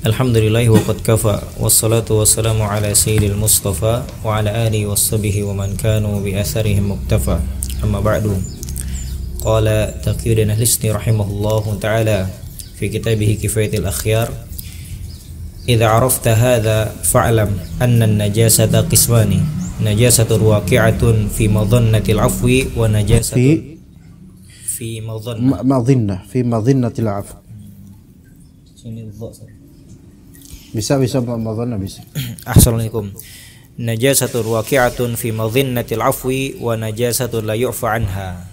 Alhamdulillah wa qad kafa wassalatu wassalamu ala sayyidil mustafa wa ala alihi washabihi wa man kanu bi atharihim muktafa. Amma ba'du. Qala Taqiyuddin Al-Hisni rahimahullahu ta'ala fi kitabih Kifayatul Akhyar, idza arafta hadha fa'lam anna an-najasata qismani, najasatun waqi'atun fi madhannatil afwi wa najasatun fi madhannatil afwi. Bisa madhanna bisa. Assalamualaikum. Najasatun waqi'atun fi madhinnatil afwi wa najasatun la yu'fa anha.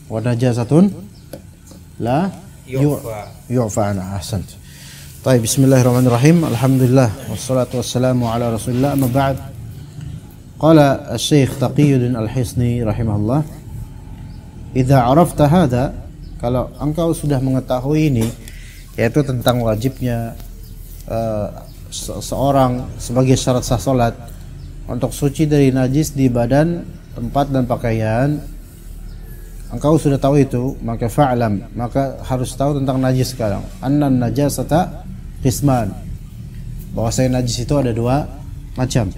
Wa najasatun la yu'fa anha. Ahsant. Baik, bismillahirrahmanirrahim. Alhamdulillah wassalatu wassalamu ala Rasulillah. Amma ba'd. Qala Asy-Syaikh Taqiyuddin Al-Hisni rahimahullah, idza arafta hadza, kalau engkau sudah mengetahui ini, yaitu tentang wajibnya seorang sebagai syarat sah salat untuk suci dari najis di badan, tempat dan pakaian, engkau sudah tahu itu, maka fa'lam, maka harus tahu tentang najis sekarang. Annan najasata qisman, bahwasanya najis itu ada dua macam.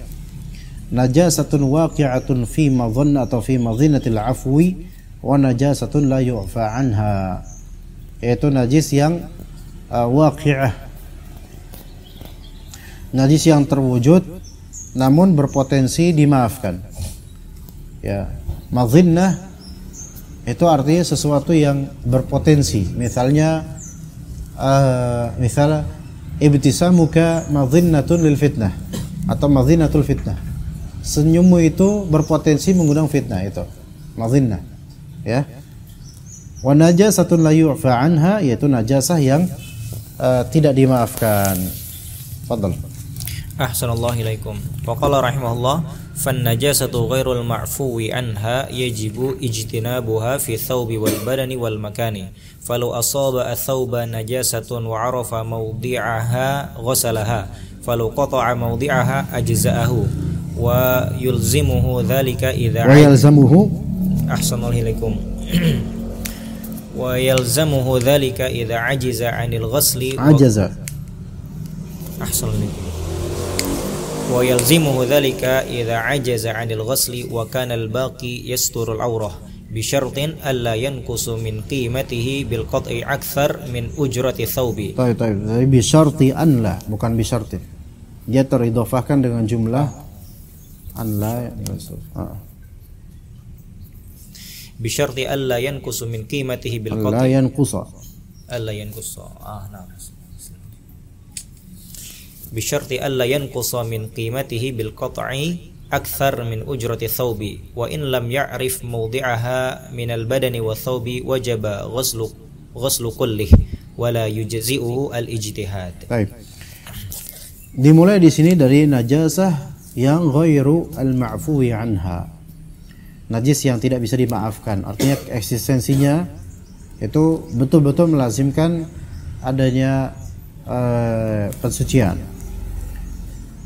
Najasatun waqi'atun fi madhanna atau fi madhinatil afwi wa najasatun la yu'fa anha, yaitu najis yang waqi'ah, najis yang terwujud namun berpotensi dimaafkan. Ya, madhinnah itu artinya sesuatu yang berpotensi. Misalnya misal ibtisamuka madhinnatun lil fitnah atau madhinnatul fitnah. Senyummu itu berpotensi mengundang fitnah, itu madhinnah. Ya. Wa najasatun la yu'fa anha, yaitu najasah yang tidak dimaafkan. Fadhal. Ahsanallahu ilaikum. Wa qala rahimahullah, fan najasatu ghairul ma'fuwi anha yajibu ijtinabuha fi thawbi wal badani wal makani. Falau asaba ath-thawba najasatun wa 'arafa mawdi'aha ghasalaha, falau qata'a mawdi'aha ajza'ahu wa yulzimuhu dhalika idza Ahsanallahu ilaikum. Wa yalzamuhu dhalika idza ajiza 'anil ghasli wa yalzimuhu dhalika idza ajaza 'anil ghasli wa kana al-baqi yasturul awrah bi syartin alla yanqusu min qimatihi bil qat'i akthar min ujrati thawbi. Baik. Bi syarti an la, bukan bi syartin. Dia teridhofahkan dengan jumlah an la. Bi syarti alla yanqusu min qimatihi bil qat'i. Alla yanqusa. Nah. Bisyarti alla yanqusa min qimatihi bil qat'i akthar min ujrati thawbi wa in lam ya'rif mawdi'aha min al badani wa thawbi wajaba ghuslu kullih wa la yujzi'uhu al ijtihad. Baik. Dimulai di sini dari najasah yang ghairu al ma'fuwi anha. Najis yang tidak bisa dimaafkan, artinya eksistensinya itu betul-betul melazimkan adanya pensucian.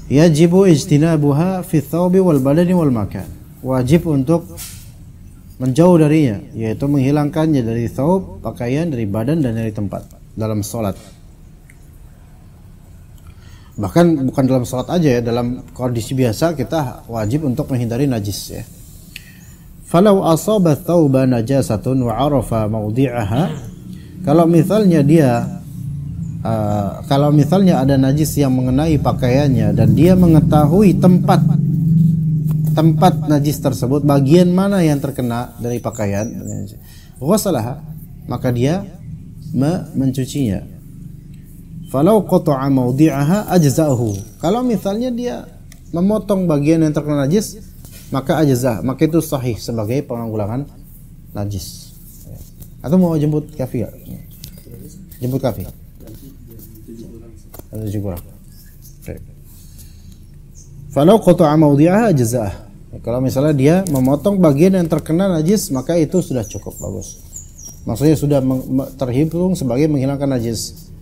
Yajibu ijtinabuha fi thawbi wal badani wal makan. Wajib untuk menjauh darinya, yaitu menghilangkannya dari thawb, pakaian, dari badan dan dari tempat dalam salat. Bahkan bukan dalam salat aja ya, dalam kondisi biasa kita wajib untuk menghindari najis ya. Falau asaba thawba najasatun wa 'arafa mawdi'aha, kalau misalnya ada najis yang mengenai pakaiannya dan dia mengetahui tempat najis tersebut, bagian mana yang terkena dari pakaian, ghasalaha, maka dia mencucinya. Falau qata'a mawdi'aha ajza'ahu, kalau misalnya dia memotong bagian yang terkena najis, maka ajza', maka itu sahih sebagai penanggulangan najis. Atau mau jemput kafi ya? Jemput kafi. Falau qata'a mawdi'aha ajza'ah, kalau misalnya dia memotong bagian yang terkena najis, maka itu sudah cukup, bagus. Maksudnya sudah terhitung sebagai menghilangkan najis.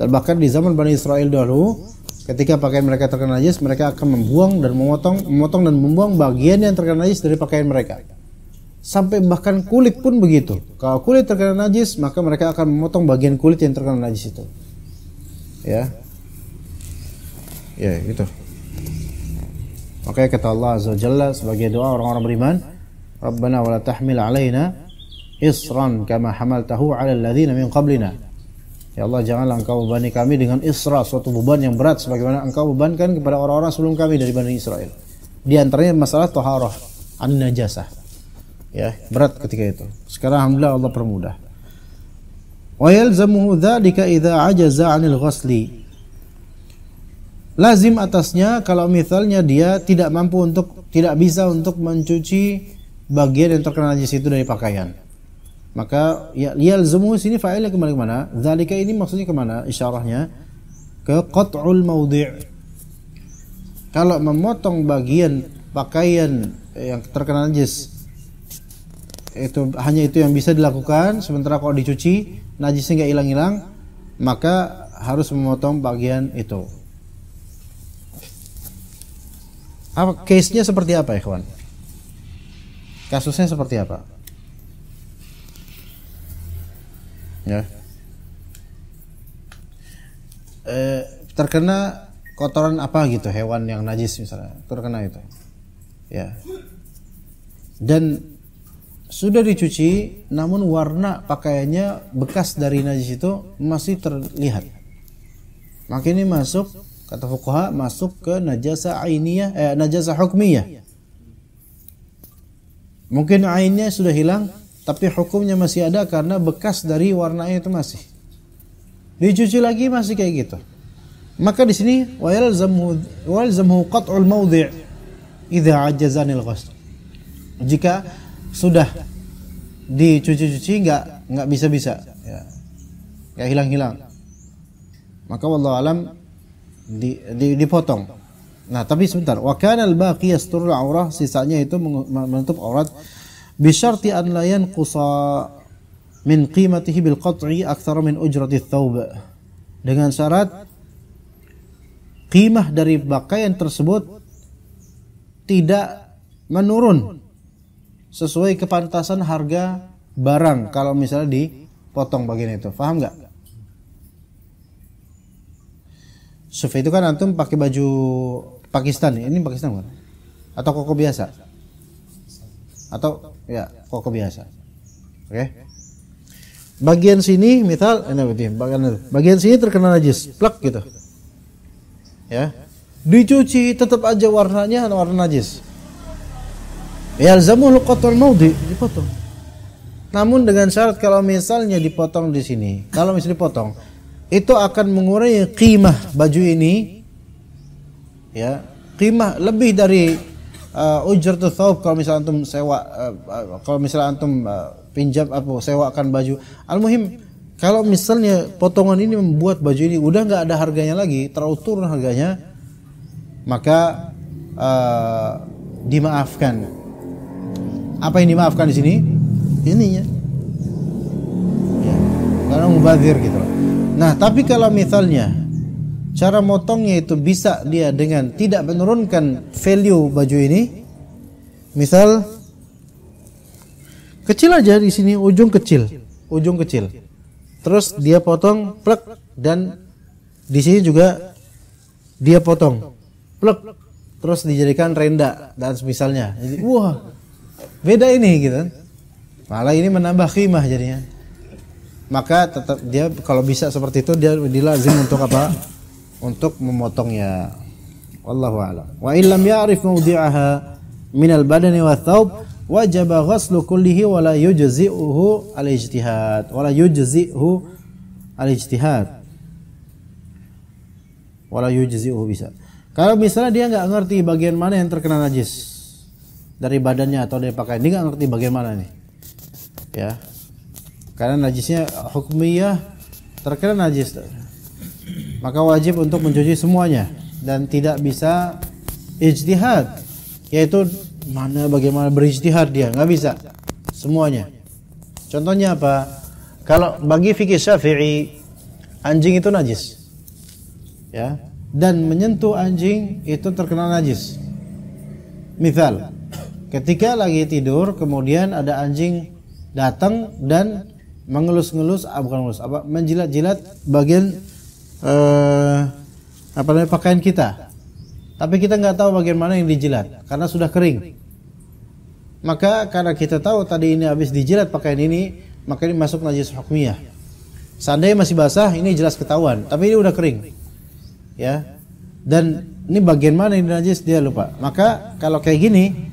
Dan bahkan di zaman Bani Israel dahulu, ketika pakaian mereka terkena najis, mereka akan membuang dan memotong dan membuang bagian yang terkena najis dari pakaian mereka. Sampai bahkan kulit pun begitu. Kalau kulit terkena najis, maka mereka akan memotong bagian kulit yang terkena najis itu. Ya. Ya, itu. Makanya kata Allah Azza wa Jalla sebagai doa orang-orang beriman, Rabbana wa la tahmil alaina isran kama hamaltahu 'ala alladziina min qablina. Ya Allah, janganlah Engkau bebani kami dengan isra, suatu beban yang berat sebagaimana Engkau bebankan kepada orang-orang sebelum kami dari Bani Israel. Di antaranya masalah taharah an najasah. Ya, berat ketika itu. Sekarang alhamdulillah Allah permudah. Wa yalzamuhu dzalika idza ajaza 'anil ghusli. Lazim atasnya kalau misalnya dia tidak bisa untuk mencuci bagian yang terkena najis itu dari pakaian. Maka yalzamu sini fa'ilnya kembali ke mana? Zalika ini maksudnya ke mana? Isyarahnya ke qat'ul mawdi'. Kalau memotong bagian pakaian yang terkena najis, itu hanya itu yang bisa dilakukan. Sementara kalau dicuci najisnya nggak hilang-hilang, maka harus memotong bagian itu. Apa case-nya seperti apa, ikhwan? Kasusnya seperti apa? Ya. Terkena kotoran apa gitu, hewan yang najis misalnya, terkena itu. Ya. Dan sudah dicuci, namun warna pakaiannya bekas dari najis itu masih terlihat. Maka ini masuk, kata fuqaha, masuk ke najasa ainiyah, najasa hukmiyah. Mungkin ainnya sudah hilang, tapi hukumnya masih ada karena bekas dari warnanya itu masih. Dicuci lagi masih kayak gitu. Maka di sini wa yalzamu qat'ul mawdi' idza ajaza 'anil ghusl. Jika sudah dicuci-cuci enggak bisa-bisa, ya. Enggak hilang-hilang. Maka wallahu alam dipotong. Nah, tapi sebentar. Wa kana al-baqi yasturul aurah, sisanya itu menutup aurat bi syarti an la yanqusa min qimatihi bil qat'i aktsara min ujrati ats-tsawb. Dengan syarat qimah dari pakaian tersebut tidak menurun sesuai kepantasan harga barang kalau misalnya dipotong bagian itu. Paham enggak? Sufi itu kan antum pakai baju Pakistan, ini Pakistan bukan? Atau koko biasa? Atau ya koko biasa. Oke. Bagian sini misal bagian sini terkena najis, plak gitu. Ya. Dicuci tetap aja warnanya warna najis. Yalzamul qat'ul mawdi', dipotong. Namun dengan syarat kalau misalnya dipotong di sini, kalau misalnya dipotong, itu akan mengurangi qimah baju ini, ya, qimah lebih dari ujratul thawb. Kalau misalnya antum sewa, kalau misalnya antum pinjam sewakan baju, al-muhim kalau misalnya potongan ini membuat baju ini udah nggak ada harganya lagi, terlalu turun harganya, maka dimaafkan. Apa yang dimaafkan di sini? Ininya, ya, karena mubazir gitu loh. Nah, tapi kalau misalnya cara motongnya itu bisa dia dengan tidak menurunkan value baju ini, misal kecil aja di sini, ujung kecil, terus dia potong plek, dan di sini juga dia potong plek, terus dijadikan renda dan misalnya, jadi, wah beda ini gitu, malah ini menambah qimah jadinya. Maka tetap dia kalau bisa seperti itu dia dilazim untuk apa? Untuk memotongnya. Wallahu a'lam. Wa illam ya'rif mawdi'aha min al-badani wa thawb wajaba ghaslu kullihi wa la yujzi'uhu al-ijtihad. Wa la yujzi'uhu al-ijtihad. Wa la yujzi'uhu bisa. Kalau misalnya dia enggak ngerti bagian mana yang terkena najis dari badannya atau dari pakaian, dia enggak ngerti bagian mana nih. Ya. Karena najisnya hukmiyah, terkena najis, maka wajib untuk mencuci semuanya dan tidak bisa ijtihad, yaitu bagaimana berijtihad, dia nggak bisa semuanya. Contohnya apa? Kalau bagi fikih Syafi'i, anjing itu najis, ya, dan menyentuh anjing itu terkena najis. Misal, ketika lagi tidur kemudian ada anjing datang dan menjilat-jilat bagian apa namanya, pakaian kita, tapi kita nggak tahu bagian mana yang dijilat karena sudah kering. Maka karena kita tahu tadi ini habis dijilat pakaian ini, maka ini masuk najis hukmiyah. Seandainya masih basah, ini jelas ketahuan, tapi ini udah kering, ya. Dan ini bagian mana yang najis dia lupa. Maka kalau kayak gini,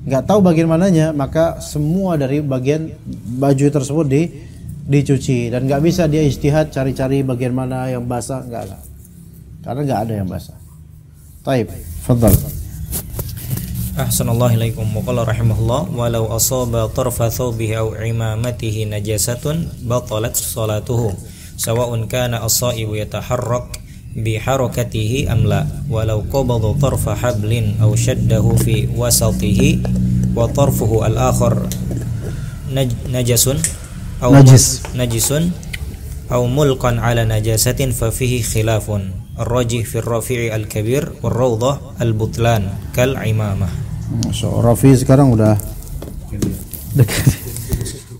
nggak tahu bagian mananya, maka semua dari bagian baju tersebut dicuci, dan nggak bisa dia ijtihad cari-cari bagian mana yang basah, nggak, karena nggak ada yang basah. Taib, fadhal. Ahsanallahu ilaikum. Wa qala rahimahullah walau asaba tarfa thawbihi aw imamatihi najasatun batalat salatuhu sawa'un kana as-sa'ibu yataharrak bi harakatihi am la walau qabada tarfa hablin aw shaddahu fi wasatihi wa tarfuhu al-akhar najasun aw najisun aw mulqan ala najasatin fa fihi khilafun ar-rajih fi ar-rafi'i al-kabir war-rawdah al-butlan kal imamah. So, Rafi sekarang udah dekat.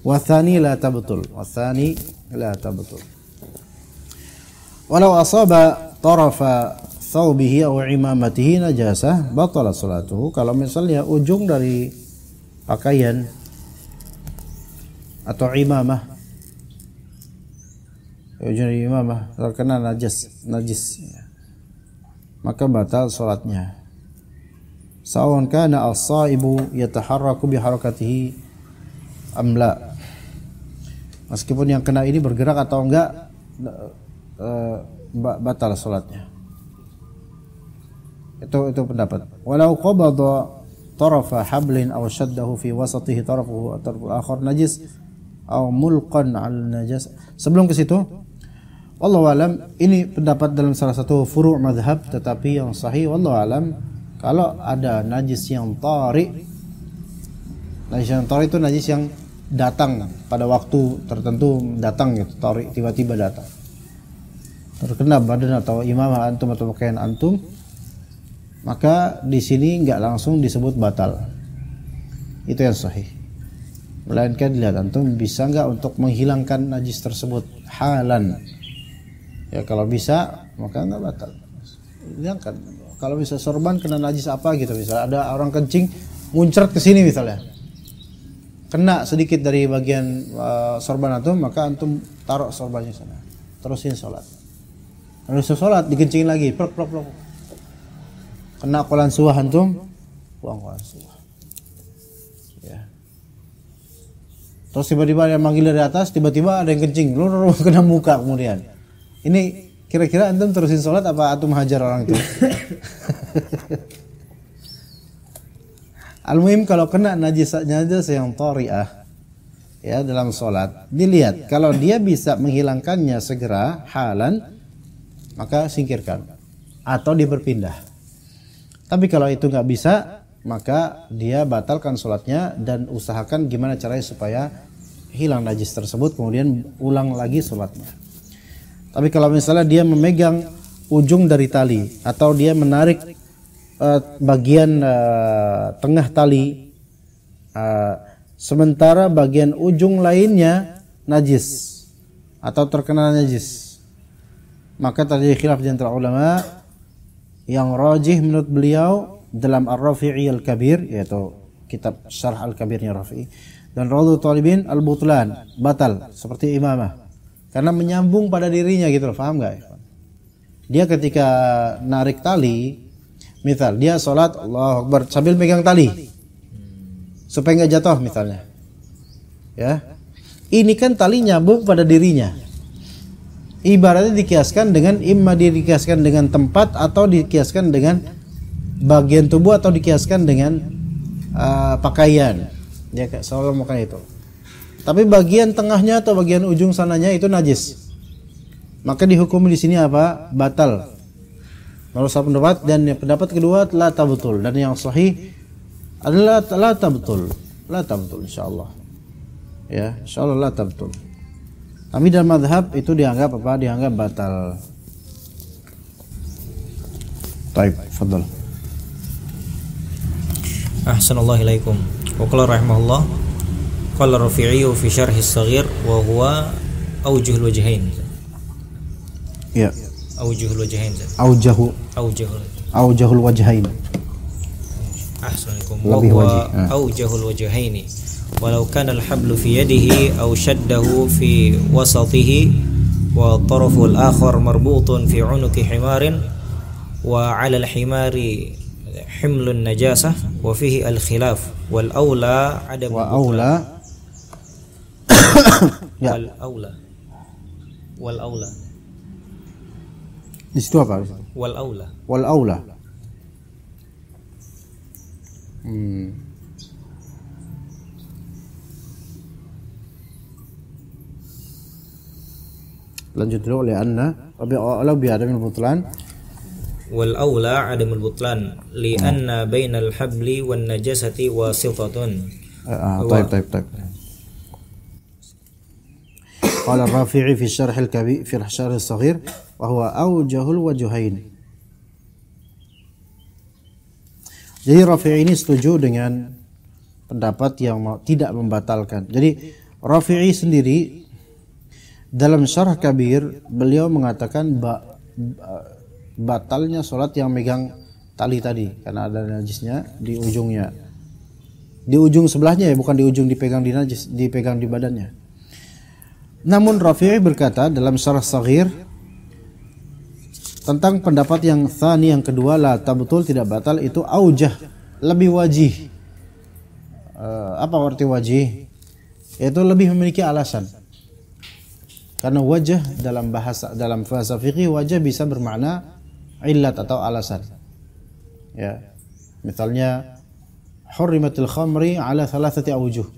Wathani la tabtul. Wathani la tabtul. Walau asaba tarafa thawbihi aw imamatihi najasah batala salatuhu. Kalau misalnya ujung dari pakaian atau imamah, ujung dari imamah terkena najis, maka batal salatnya. Sawan kana as-saibu yataharraku bi harakatihi am la. Meskipun yang kena ini bergerak atau enggak, batal salatnya. Itu pendapat. Walau qabada tarafa hablin aw shaddahu fi wasatihi tarafuhu atarful akhar najis aw mulqan al najas. Sebelum ke situ, wallahu alam, ini pendapat dalam salah satu furu' mazhab, tetapi yang sahih wallahu alam, kalau ada najis yang tari, itu najis yang datang pada waktu tertentu, datang gitu, tari, tiba-tiba datang, terkena badan atau imamah antum atau pakaian antum, maka di sini nggak langsung disebut batal. Itu yang sahih. Melainkan dilihat antum bisa nggak untuk menghilangkan najis tersebut halan. Ya kalau bisa maka nggak batal. Hilangkan. Kalau bisa sorban kena najis apa gitu, misalnya ada orang kencing muncrat ke sini misalnya, kena sedikit dari bagian sorban antum, maka antum taruh sorbannya sana, terusin sholat. Terus sholat dikencingin lagi, plok. Kena kolan suah antum, buang kolan suah. Ya. Terus tiba-tiba yang manggil dari atas, tiba-tiba ada yang kencing, kena muka kemudian. Ini kira-kira antum terusin sholat apa antum hajar orang itu? Al-muhim kalau kena najis yang tari'ah ya dalam sholat, dilihat kalau dia bisa menghilangkannya segera halan, maka singkirkan atau dia berpindah. Tapi kalau itu nggak bisa, maka dia batalkan sholatnya dan usahakan gimana caranya supaya hilang najis tersebut, kemudian ulang lagi sholatnya. Tapi kalau misalnya dia memegang ujung dari tali atau dia menarik bagian tengah tali, sementara bagian ujung lainnya najis atau terkena najis, maka terjadi khilaf di antara ulama. Yang rajih menurut beliau dalam Ar-Rafi'i Al-Kabir, yaitu kitab Syarh Al-Kabirnya Rafi'i, dan Rawdul Talibin Al-Butlan, batal seperti imamah. Karena menyambung pada dirinya gitu loh, paham gak? Dia ketika narik tali, misal dia sholat Allahu Akbar sambil megang tali supaya nggak jatuh misalnya, ya, ini kan tali nyambung pada dirinya. Ibaratnya dikiaskan dengan imma dia dikiaskan dengan tempat atau dikiaskan dengan bagian tubuh atau dikiaskan dengan pakaian, ya selalu makan itu. Tapi bagian tengahnya atau bagian ujung sananya itu najis, maka dihukumi di sini apa? Batal. Menurut satu pendapat, dan pendapat kedua la tabtul, dan yang sahih adalah la tabtul insyaallah. Ya, insyaallah la tabtul. Tapi dalam mazhab itu dianggap apa? Dianggap batal. Baik, fadhal. Ahsanallahu ilaikum. Wa qala rahimahullah qala Rafi'i fi syarh as-saghir wa huwa awjuhul wajhain. Ya. Aujahul wajhain. Aujahul wajhain. Ahsanakum. Lebih Wa wajih. aujahul wajhaini. Walau kana al-hablu fi yadihi aw shaddahu fi wasatihi wa taraful akhar marbutun fi unuki himarin wa 'ala al-himari himlun najasah wa fihi al-khilaf wal aula adam Ya. wal aula Di situ apa? wal aula Wal aula. Lanjut dulu oleh anna bi adamil butlan. wal aula adamul butlan li anna bainal habli wan najasati wasitatun. طيب. قال الرافعي في الشرح الكبير في الشرح الصغير وهو أوجه الوجهين. Jadi Rafi'i ini setuju dengan pendapat yang tidak membatalkan. Jadi Rafi'i sendiri dalam syarah kabir beliau mengatakan batalnya sholat yang megang tali tadi karena ada najisnya di ujungnya, di ujung sebelahnya ya, bukan di ujung dipegang di najis, dipegang di badannya. Namun Rafi'i berkata dalam syarah saghir tentang pendapat yang tsani, yang kedua, la tabtul, tidak batal, itu aujah, lebih wajih. Apa arti wajih? Yaitu lebih memiliki alasan. Karena wajah dalam bahasa fikih, wajah bisa bermakna illat atau alasan. Ya. Misalnya hurrimatil khamri ala thalathati awjuh.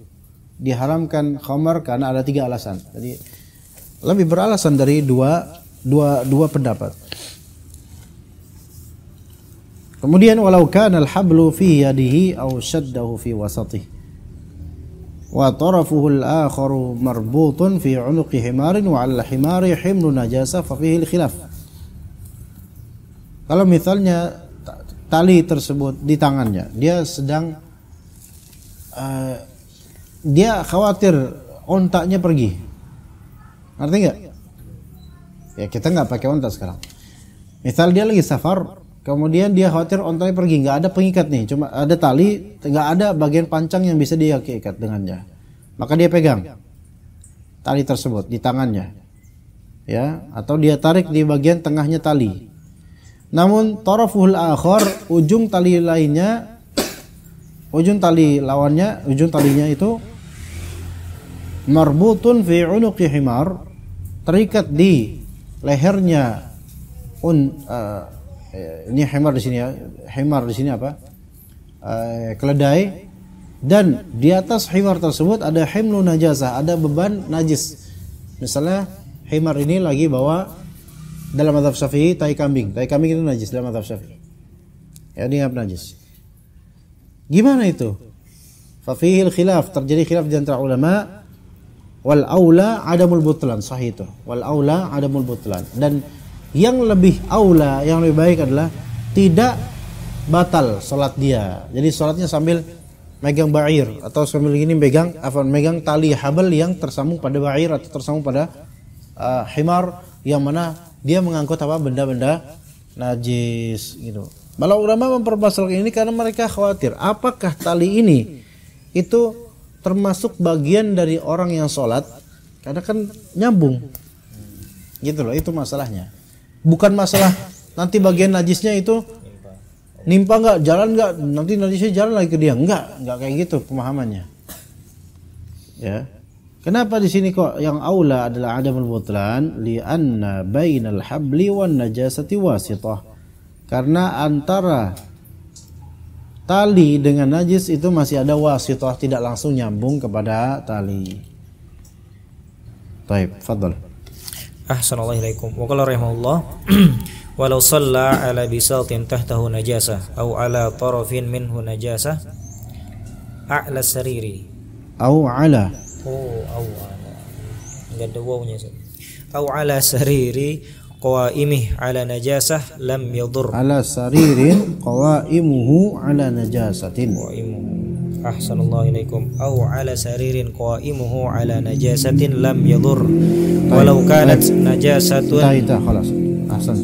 Diharamkan khamar karena ada 3 alasan. Jadi lebih beralasan dari dua pendapat. Kemudian walau kana al-hablu fi yadihi aw shaddahu fi wasatihi wa tarafuhu al-akharu marbutun fi 'unuqi himarin wa 'ala al-himari himlu najasa fa fihi al-khilaf. Kalau misalnya tali tersebut di tangannya, dia sedang dia khawatir ontaknya pergi. Ngerti enggak? Ya kita enggak pakai ontak sekarang. Misal dia lagi safar, kemudian dia khawatir ontanya pergi, nggak ada pengikat nih, cuma ada tali, nggak ada bagian pancang yang bisa dia ikat dengannya. Maka dia pegang tali tersebut di tangannya, ya, atau dia tarik di bagian tengahnya tali. Namun tarafuhul akhar, ujung tali lainnya, ujung tali lawannya, ujung talinya itu marbutun fi unuqi himar, terikat di lehernya ini himar di sini ya, himar di sini apa? Keledai, dan di atas himar tersebut ada himlu najasah, ada beban najis. Misalnya himar ini lagi bawa, dalam mazhab Syafi'i tai kambing itu najis dalam mazhab Syafi'i. Ya, ini apa najis? Gimana itu? Fa fihi khilaf, terjadi khilaf di antara ulama. Wal aula adamul butlan, sahih itu. Wal aula adamul butlan, dan yang lebih aula, yang lebih baik adalah tidak batal salat dia. Jadi salatnya sambil megang ba'ir atau sambil gini megang tali habal yang tersambung pada ba'ir atau tersambung pada himar, yang mana dia mengangkut apa, benda-benda najis gitu. Malah ulama mempermasalahkan ini karena mereka khawatir apakah tali ini itu termasuk bagian dari orang yang sholat, karena kan nyambung gitu loh, itu masalahnya. Bukan masalah nanti bagian najisnya itu nimpa nggak, jalan nggak, nanti najisnya jalan lagi ke dia, nggak kayak gitu pemahamannya. Ya, kenapa di sini kok yang aula adalah adamul butlan? Li anna bainal habli wan najasati wasitah, karena antara tali dengan najis itu masih ada wasitah, tidak langsung nyambung kepada tali. Baik, fadhal. Ahsanallahu ilaikum. Wa qala rahimahullah walau shalla ala bisatin tahtahu najasah aw ala tarafin minhu najasah a'la sariri Aw ala enggak ada wawnya sih. Aw ala sariri qawaimih ala najasah lam yadur. Ala saririn qawaimuhu ala najasatin. Ahsanallahu ilaikum. Aw ala saririn qaimuhu ala najasatin lam yadur walau kanat najasatun. Khalas. Ahsan.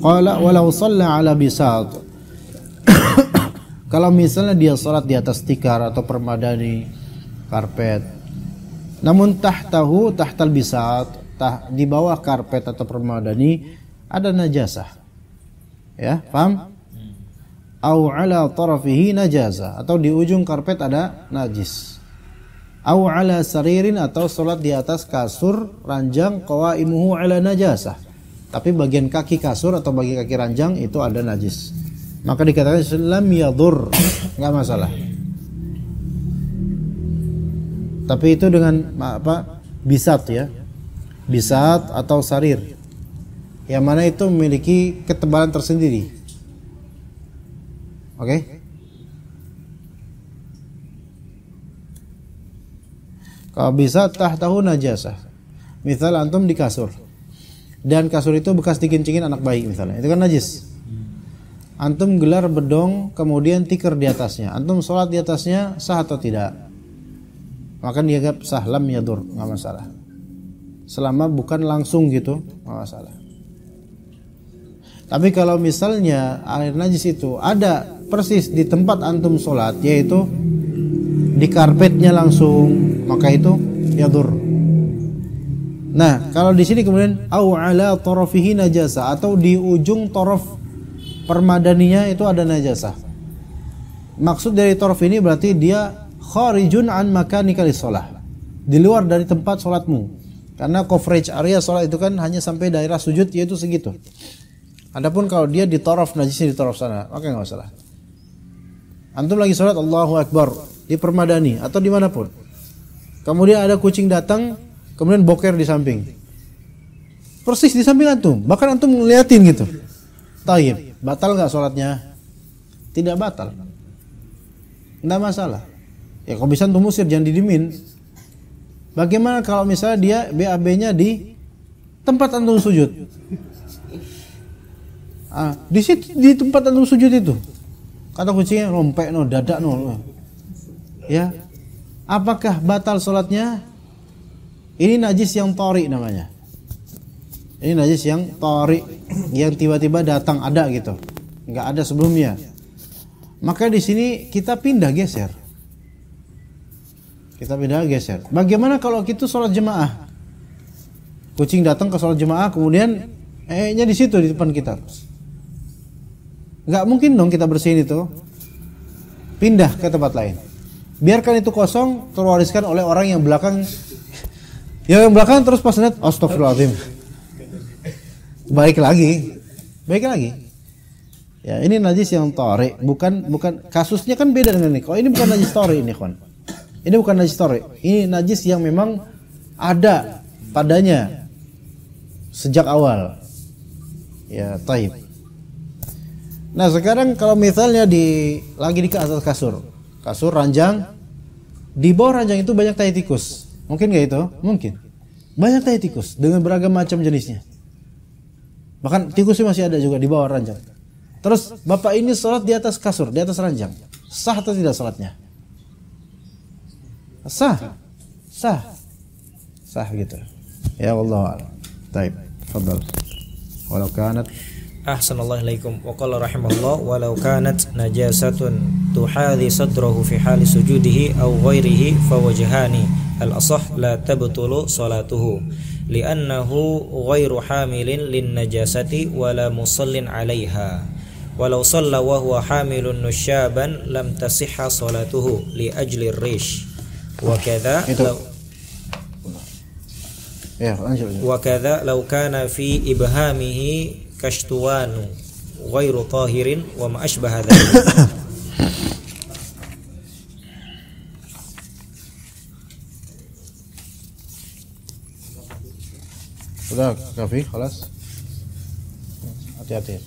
Qala walau shalla ala bisat. Kalau misalnya dia salat di atas tikar atau permadani, karpet. Namun tahtal bisat, di bawah karpet atau permadani ada najasah. Ya, paham? Au ala tarafihi najasah, atau di ujung karpet ada najis. Au ala saririn, atau salat di atas kasur ranjang qawaimuhu ala najasah, tapi bagian kaki kasur atau bagian kaki ranjang itu ada najis, maka dikatakan lam yadur, enggak masalah. Tapi itu dengan apa? Bisat ya. Bisat atau sarir. Yang mana itu memiliki ketebalan tersendiri. Oke? Kalau bisat tahtahu najasah. Misal antum di kasur. Dan kasur itu bekas dikencingin anak bayi misalnya. Itu kan najis. Antum gelar bedong kemudian tikar di atasnya. Antum sholat di atasnya sah atau tidak? Maka dianggap sah, lam yadur, enggak masalah. Selama bukan langsung gitu, enggak masalah. Tapi kalau misalnya air najis itu ada persis di tempat antum sholat, yaitu di karpetnya langsung, maka itu yadur. Nah, kalau di sini kemudian au ala tarafihi najasa, atau di ujung taraf permadaninya itu ada najasah. Maksud dari taraf ini berarti dia kharijun an makanika lis-shalah, di luar dari tempat sholatmu, karena coverage area sholat itu kan hanya sampai daerah sujud, yaitu segitu. Adapun kalau dia di taraf najisnya di taraf sana, maka nggak masalah. Antum lagi sholat Allahu Akbar di permadani atau dimanapun, kemudian ada kucing datang, kemudian boker di samping, persis di samping antum, bahkan antum ngeliatin gitu. Taib, batal nggak sholatnya? Tidak batal, nggak masalah. Ya kalau bisa antum musir, jangan didimin. Bagaimana kalau misalnya dia BAB-nya di tempat antum sujud? Di situ, di tempat antum sujud itu, kata kucingnya rompek no, dadak no. Ya, apakah batal sholatnya? Ini najis yang tori namanya. Ini najis yang tori, yang tiba-tiba datang ada gitu, nggak ada sebelumnya. Maka di sini kita pindah geser. Bagaimana kalau kita sholat jemaah? Kucing datang ke sholat jemaah, kemudian nya di situ di depan kita. Nggak mungkin dong kita bersihin itu. Pindah ke tempat lain. Biarkan itu kosong, terwariskan oleh orang yang belakang. Yang belakang terus pas lihat, astagfirullahaladzim. Baik lagi. Ya, ini najis yang tori, bukan kasusnya kan beda dengan ini. Kalau ini bukan najis tori ini, kawan. Ini bukan najis tori. Ini najis yang memang ada padanya sejak awal. Ya, taib. Nah, sekarang kalau misalnya lagi di atas kasur ranjang, di bawah ranjang itu banyak tai tikus. Mungkin nggak itu? Mungkin. Banyak tai tikus dengan beragam macam jenisnya. Bahkan tikusnya masih ada juga di bawah ranjang. Terus bapak ini sholat di atas kasur, di atas ranjang. Sah atau tidak sholatnya? Sah gitu. Ya Allah. Taib. Fadal. Walau kanat. Ahsanallahu ilaikum. Wa qala rahimahullah walau kanat najasatun tuhadhi sadrahu fi hali sujudihi aw ghairihi fawajhani al-asah la tabtulu salatuhu li'annahu ghairu hamilin lin najasati wala musallin 'alaiha walau shalla wa huwa hamilun nusyaban lam tasihha salatuhu li ajli rish wa kadza law kana fi ibhamihi kashtuwanu ghairu tahirin wa ma ashbaha dzalik. Sudah kafi, khalas. Hati-hati.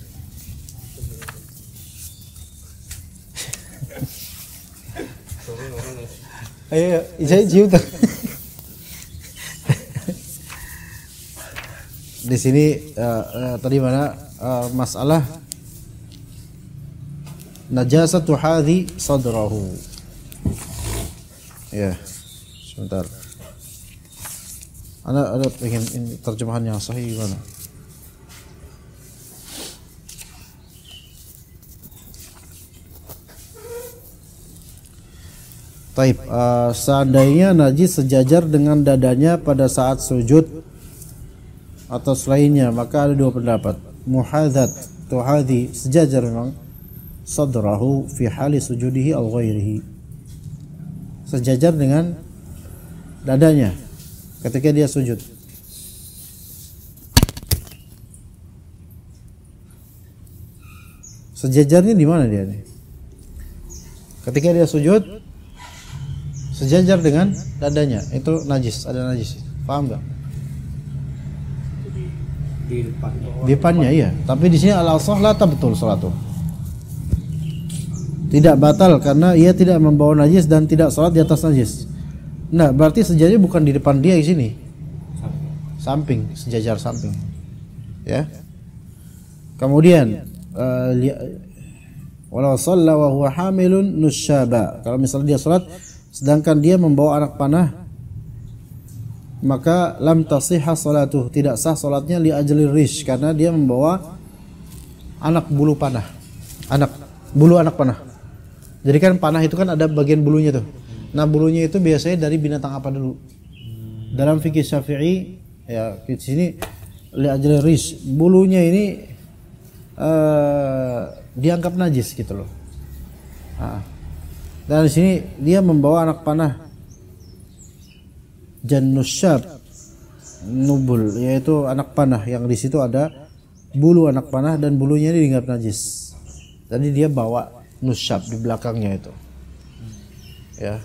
Ayo, saya cium. Di sini tadi mana masalah najasatu hadhi sadrahu. Ya, sebentar. Ada pengen terjemahan yang sahih gimana? Taib, seandainya najis sejajar dengan dadanya pada saat sujud atau selainnya, maka ada dua pendapat. Muhadzat, tuhadhi, sejajar memang. Sadrahu fi hali sujudihi aw ghairihi, sejajar dengan dadanya ketika dia sujud. Sejajarnya di mana dia nih? Ketika dia sujud sejajar dengan dadanya, itu najis, ada najis. Paham enggak? Di depannya iya, tapi di sini al-asah la tabtul salatu. Tidak batal karena ia tidak membawa najis dan tidak salat di atas najis. Nah, berarti sejajarnya bukan di depan dia di sini. Samping, sejajar samping. Ya. Kemudian walau shalla wa huwa hamilun nusyaba, kalau misalnya dia salat sedangkan dia membawa anak panah, maka lam tasihha salatuh, tidak sah salatnya li ajli rish, karena dia membawa anak bulu panah. Bulu anak panah. Jadi kan panah itu kan ada bagian bulunya tuh. Nah, bulunya itu biasanya dari binatang apa dulu? Dalam fikih Syafi'i ya di sini li ajli rish, bulunya ini dianggap najis gitu loh. Dan di sini dia membawa anak panah jannusyab nubul, yaitu anak panah yang di situ ada bulu anak panah dan bulunya ini dianggap najis. Jadi dia bawa nusyab di belakangnya itu. Ya.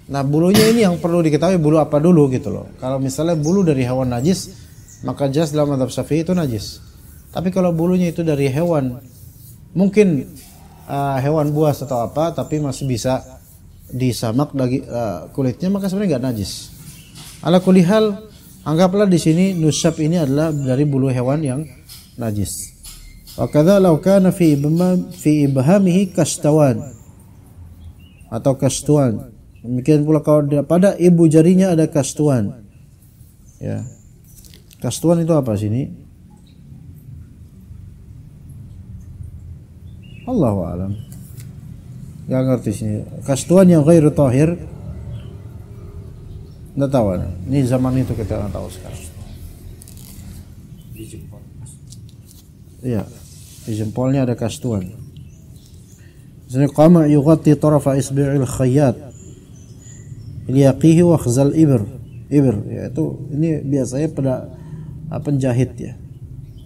Nah, bulunya ini yang perlu diketahui bulu apa dulu gitu loh. Kalau misalnya bulu dari hewan najis, maka jelas dalam mazhab Syafi'i itu najis. Tapi kalau bulunya itu dari hewan, mungkin hewan buas atau apa, tapi masih bisa disamak kulitnya, maka sebenarnya nggak najis. Ala kulli hal, anggaplah di sini nusyab ini adalah dari bulu hewan yang najis. Wa kadza law kana fi ibhamihi kastawan atau kastuan. Demikian pula kalau pada ibu jarinya ada kastuan. Ya. Kastuan itu apa sini? Allahu a'lam. Enggak ngerti sini. Kastuan yang ghairu tahir. Enggak tahu. Ini zaman itu kita enggak tahu sekarang. Di jempol. Iya. Di jempolnya ada kastuan. Misalnya qama yughatti tarafa isbi'il khayyat liyaqihi wa khzal ibr, yaitu ini biasanya pada penjahit ya.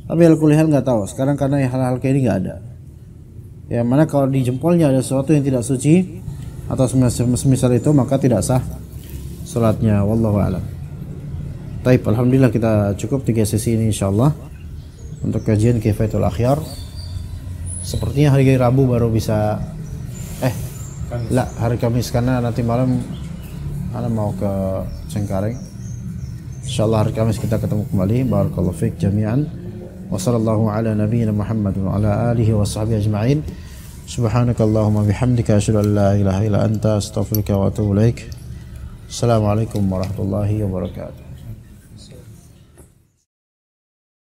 Tapi al-kulihal enggak tahu. Sekarang karena hal-hal kayak ini enggak ada. Ya, mana kalau di jempolnya ada sesuatu yang tidak suci atau semisal itu, maka tidak sah salatnya. Wallahu a'lam. Baik, alhamdulillah kita cukup 3 sesi ini insyaallah untuk kajian Kifayatul Akhyar. Sepertinya hari Rabu baru bisa hari Kamis, karena nanti malam ana mau ke Cengkareng. Insyaallah hari Kamis kita ketemu kembali. Barakallahu fiik jami'an. Wa sallallahu ala nabiyyina Muhammad wa ala alihi wa sahbihi ajma'in. Subhanakallahumma bihamdika asyhadu an la ilaha illa anta astaghfiruka wa atubu ilaik. Assalamualaikum warahmatullahi wabarakatuh.